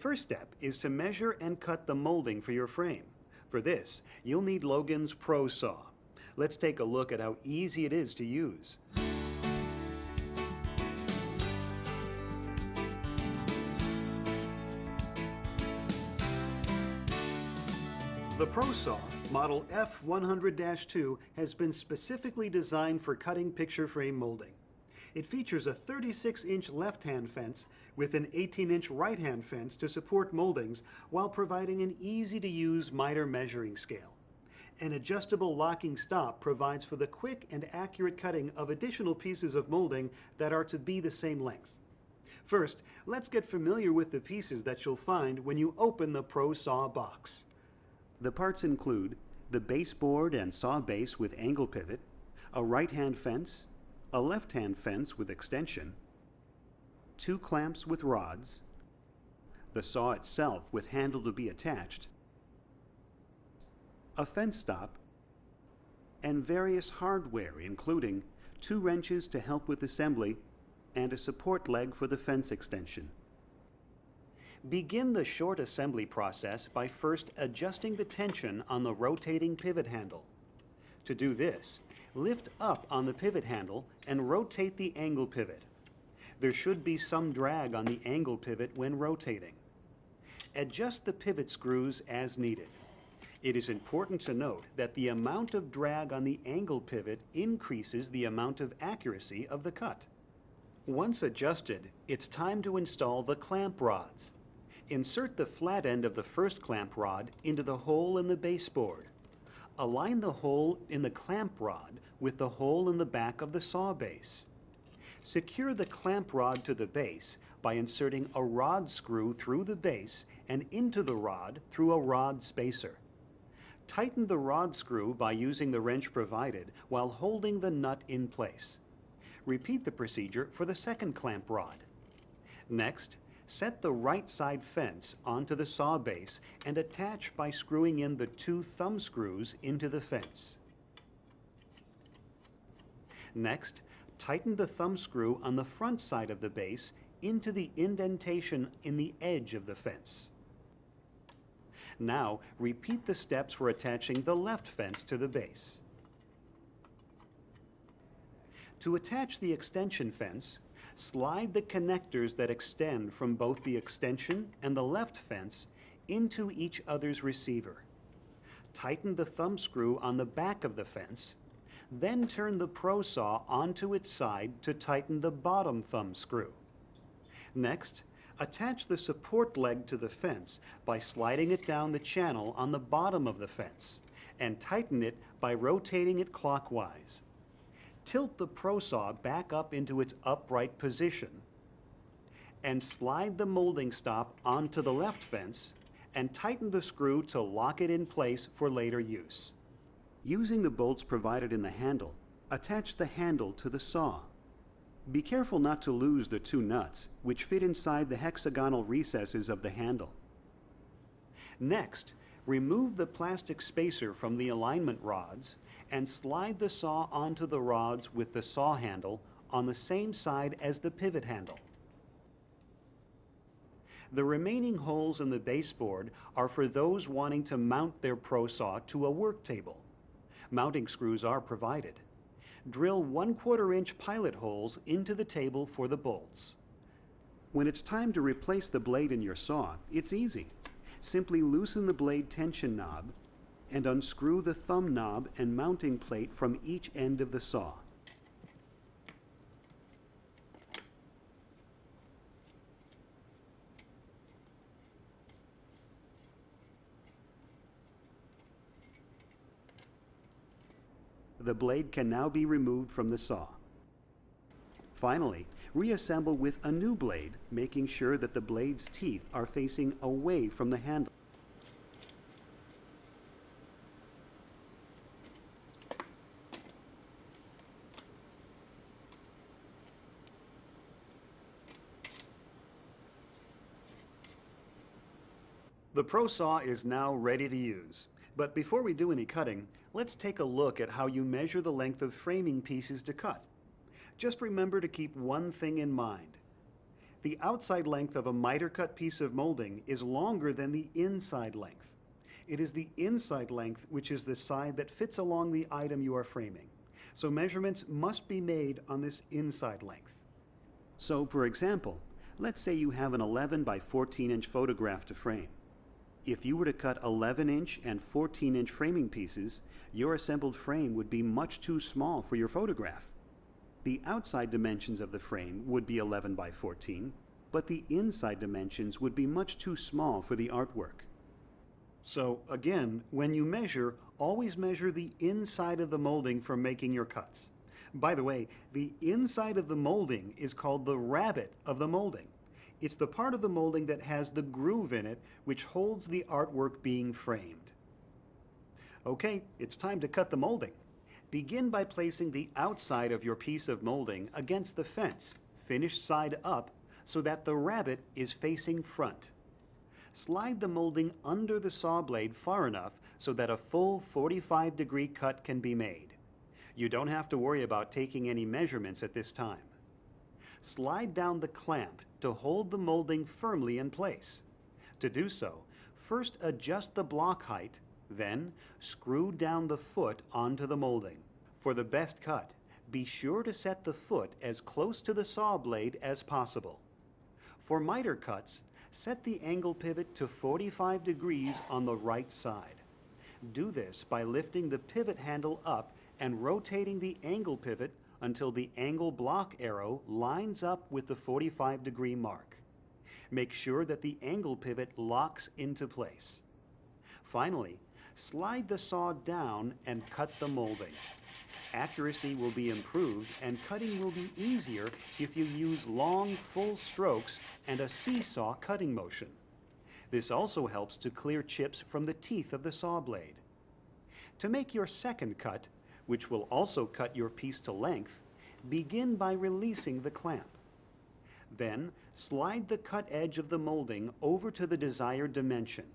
first step is to measure and cut the molding for your frame. For this, you'll need Logan's Pro Saw. Let's take a look at how easy it is to use. The Pro Saw, model F100-2, has been specifically designed for cutting picture frame molding. It features a 36-inch left-hand fence with an 18-inch right-hand fence to support moldings while providing an easy-to-use mitre measuring scale. An adjustable locking stop provides for the quick and accurate cutting of additional pieces of molding that are to be the same length. First, let's get familiar with the pieces that you'll find when you open the Pro Saw box. The parts include the baseboard and saw base with angle pivot, a right-hand fence, a left-hand fence with extension, 2 clamps with rods, the saw itself with handle to be attached, a fence stop, and various hardware including 2 wrenches to help with assembly and a support leg for the fence extension. Begin the short assembly process by first adjusting the tension on the rotating pivot handle. To do this, lift up on the pivot handle and rotate the angle pivot. There should be some drag on the angle pivot when rotating. Adjust the pivot screws as needed. It is important to note that the amount of drag on the angle pivot increases the amount of accuracy of the cut. Once adjusted, it's time to install the clamp rods. Insert the flat end of the first clamp rod into the hole in the baseboard. Align the hole in the clamp rod with the hole in the back of the saw base. Secure the clamp rod to the base by inserting a rod screw through the base and into the rod through a rod spacer. Tighten the rod screw by using the wrench provided while holding the nut in place. Repeat the procedure for the second clamp rod. Next, set the right side fence onto the saw base and attach by screwing in the 2 thumb screws into the fence. Next, tighten the thumb screw on the front side of the base into the indentation in the edge of the fence. Now, repeat the steps for attaching the left fence to the base. To attach the extension fence, slide the connectors that extend from both the extension and the left fence into each other's receiver. Tighten the thumb screw on the back of the fence, then turn the Pro Saw onto its side to tighten the bottom thumb screw. Next, attach the support leg to the fence by sliding it down the channel on the bottom of the fence and tighten it by rotating it clockwise. Tilt the Pro Saw back up into its upright position and slide the molding stop onto the left fence and tighten the screw to lock it in place for later use. Using the bolts provided in the handle, attach the handle to the saw. Be careful not to lose the 2 nuts, which fit inside the hexagonal recesses of the handle. Next, remove the plastic spacer from the alignment rods and slide the saw onto the rods with the saw handle on the same side as the pivot handle. The remaining holes in the baseboard are for those wanting to mount their Pro Saw to a work table. Mounting screws are provided. Drill 1/4 inch pilot holes into the table for the bolts. When it's time to replace the blade in your saw, it's easy. Simply loosen the blade tension knob and unscrew the thumb knob and mounting plate from each end of the saw. The blade can now be removed from the saw. Finally, reassemble with a new blade, making sure that the blade's teeth are facing away from the handle. The Pro Saw is now ready to use. But before we do any cutting, let's take a look at how you measure the length of framing pieces to cut. Just remember to keep one thing in mind. The outside length of a miter cut piece of molding is longer than the inside length. It is the inside length which is the side that fits along the item you are framing. So measurements must be made on this inside length. So for example, let's say you have an 11 by 14 inch photograph to frame. If you were to cut 11 inch and 14 inch framing pieces, your assembled frame would be much too small for your photograph. The outside dimensions of the frame would be 11 by 14, but the inside dimensions would be much too small for the artwork. So again, when you measure, always measure the inside of the molding for making your cuts. By the way, the inside of the molding is called the rabbet of the molding. It's the part of the molding that has the groove in it which holds the artwork being framed. Okay, it's time to cut the molding. Begin by placing the outside of your piece of molding against the fence, finished side up, so that the rabbet is facing front. Slide the molding under the saw blade far enough so that a full 45-degree cut can be made. You don't have to worry about taking any measurements at this time. Slide down the clamp to hold the molding firmly in place. To do so, first adjust the block height, then screw down the foot onto the molding. For the best cut, be sure to set the foot as close to the saw blade as possible. For miter cuts, set the angle pivot to 45 degrees on the right side. Do this by lifting the pivot handle up and rotating the angle pivot until the angle block arrow lines up with the 45-degree mark. Make sure that the angle pivot locks into place. Finally, slide the saw down and cut the molding. Accuracy will be improved and cutting will be easier if you use long, full strokes and a seesaw cutting motion. This also helps to clear chips from the teeth of the saw blade. To make your second cut, which will also cut your piece to length, begin by releasing the clamp. Then, slide the cut edge of the molding over to the desired dimension.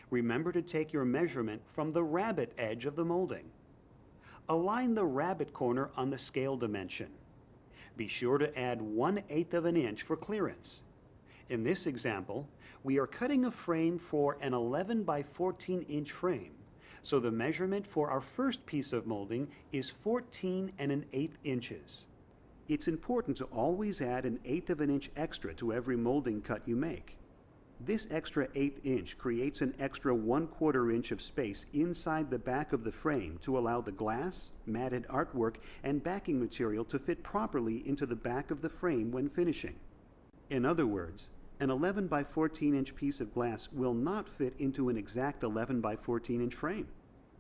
Remember to take your measurement from the rabbet edge of the molding. Align the rabbet corner on the scale dimension. Be sure to add 1/8 of an inch for clearance. In this example, we are cutting a frame for an 11 by 14 inch frame, so the measurement for our first piece of molding is 14 1/8 inches. It's important to always add 1/8 of an inch extra to every molding cut you make. This extra 1/8 inch creates an extra 1/4 inch of space inside the back of the frame to allow the glass, matted artwork, and backing material to fit properly into the back of the frame when finishing. In other words, an 11 by 14 inch piece of glass will not fit into an exact 11 by 14 inch frame.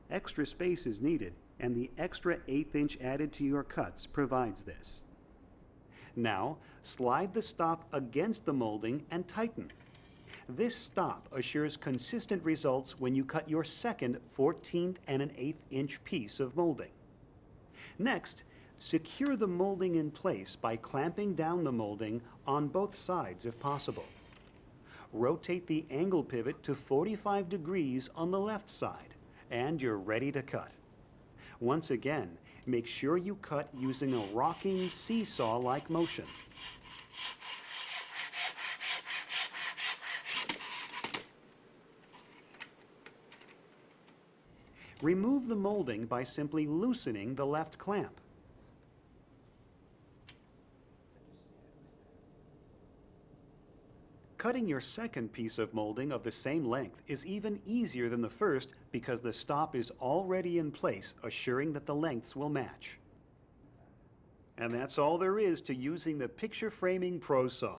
Extra space is needed, and the extra 1/8 inch added to your cuts provides this. Now, slide the stop against the molding and tighten. This stop assures consistent results when you cut your second 14 1/8 inch piece of molding. Next, secure the molding in place by clamping down the molding on both sides if possible. Rotate the angle pivot to 45 degrees on the left side, and you're ready to cut. Once again, make sure you cut using a rocking seesaw-like motion. Remove the molding by simply loosening the left clamp. Cutting your second piece of molding of the same length is even easier than the first because the stop is already in place, assuring that the lengths will match. And that's all there is to using the Picture Framing Pro Saw.